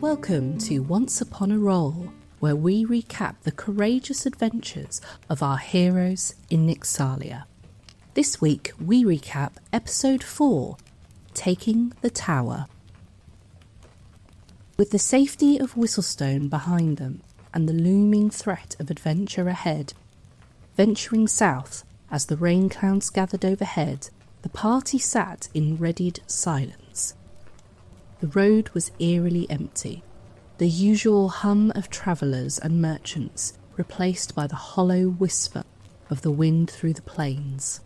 Welcome to Once Upon a Roll, where we recap the courageous adventures of our heroes in Nyxalia. This week we recap Episode 4, Taking the Tower. With the safety of Whistlestone behind them and the looming threat of adventure ahead, venturing south as the rain clouds gathered overhead, the party sat in readied silence. The road was eerily empty, the usual hum of travellers and merchants replaced by the hollow whisper of the wind through the plains.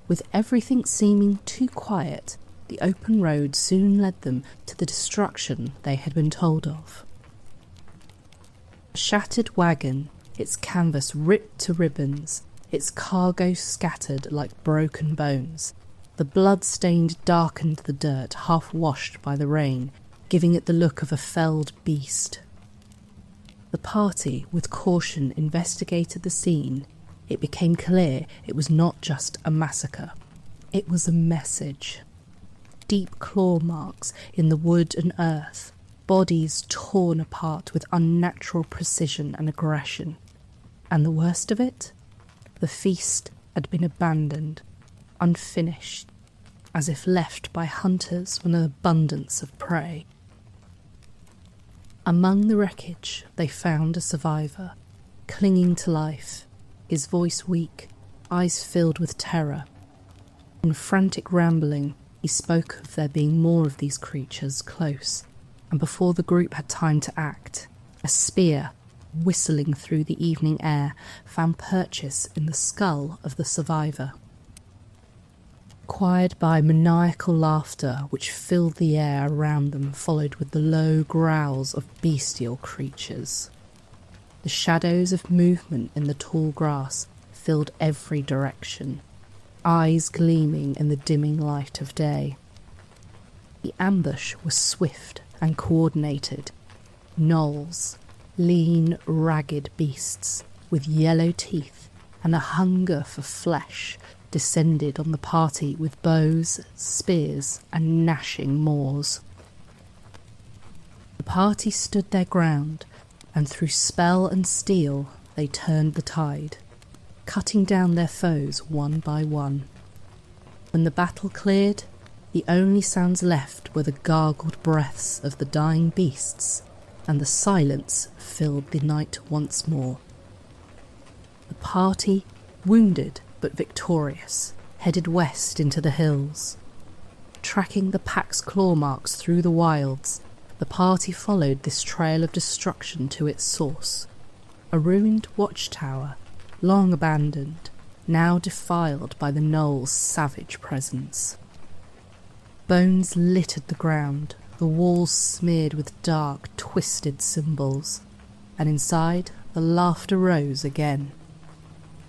With everything seeming too quiet, the open road soon led them to the destruction they had been told of. A shattered wagon, its canvas ripped to ribbons, its cargo scattered like broken bones. The blood-stained darkened the dirt, half-washed by the rain, giving it the look of a felled beast. The party, with caution, investigated the scene. It became clear it was not just a massacre. It was a message. Deep claw marks in the wood and earth, bodies torn apart with unnatural precision and aggression. And the worst of it? The feast had been abandoned, unfinished, as if left by hunters with an abundance of prey. Among the wreckage they found a survivor, clinging to life, his voice weak, eyes filled with terror. In frantic rambling, he spoke of there being more of these creatures close, and before the group had time to act, a spear, whistling through the evening air, found purchase in the skull of the survivor. Acquired by maniacal laughter which filled the air around them, followed with the low growls of bestial creatures. The shadows of movement in the tall grass filled every direction, eyes gleaming in the dimming light of day. The ambush was swift and coordinated. Gnolls, lean, ragged beasts with yellow teeth and a hunger for flesh, descended on the party with bows, spears, and gnashing maws. The party stood their ground, and through spell and steel they turned the tide, cutting down their foes one by one. When the battle cleared, the only sounds left were the gargled breaths of the dying beasts, and the silence filled the night once more. The party, wounded but victorious, headed west into the hills. Tracking the pack's claw marks through the wilds, the party followed this trail of destruction to its source. A ruined watchtower, long abandoned, now defiled by the gnolls' savage presence. Bones littered the ground, the walls smeared with dark, twisted symbols, and inside the laughter rose again.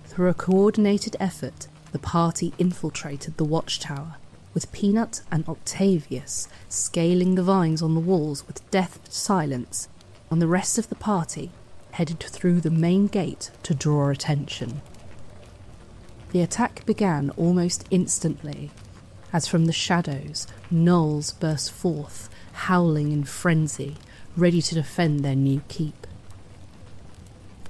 Through a coordinated effort, the party infiltrated the watchtower, with Peanut and Octavius scaling the vines on the walls with deft silence, and the rest of the party headed through the main gate to draw attention. The attack began almost instantly, as from the shadows, gnolls burst forth, howling in frenzy, ready to defend their new keep.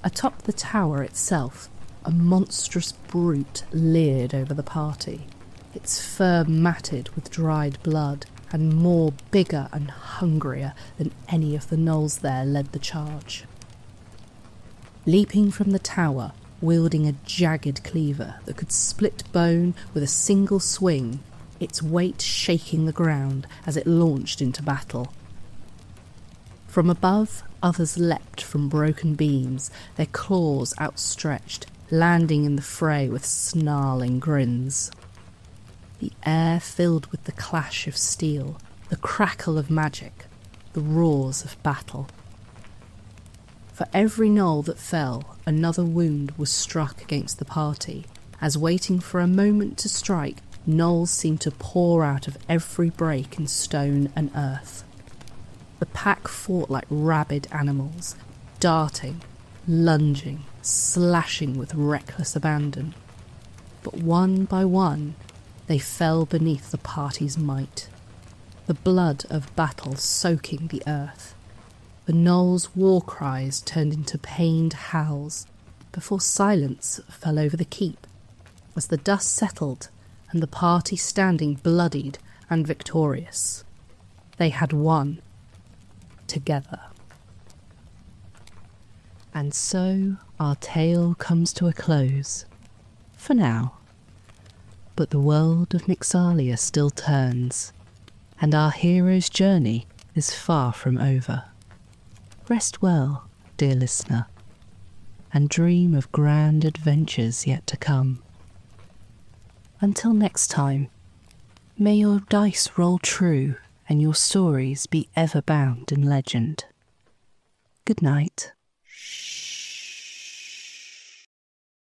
Atop the tower itself, a monstrous brute leered over the party, its fur matted with dried blood, and more bigger and hungrier than any of the gnolls there led the charge. Leaping from the tower, wielding a jagged cleaver that could split bone with a single swing, its weight shaking the ground as it launched into battle. From above, others leapt from broken beams, their claws outstretched, landing in the fray with snarling grins. The air filled with the clash of steel, the crackle of magic, the roars of battle. For every gnoll that fell, another wound was struck against the party, as waiting for a moment to strike, gnolls seemed to pour out of every break in stone and earth. The pack fought like rabid animals, darting, lunging, slashing with reckless abandon. But one by one, they fell beneath the party's might. The the blood of battle soaking the earth. The gnolls' war cries turned into pained howls before silence fell over the keep as the dust settled and the party standing bloodied and victorious. They had won. Together. And so our tale comes to a close. For now. But the world of Nyxalia still turns, and our hero's journey is far from over. Rest well, dear listener, and dream of grand adventures yet to come. Until next time, may your dice roll true and your stories be ever bound in legend. Good night.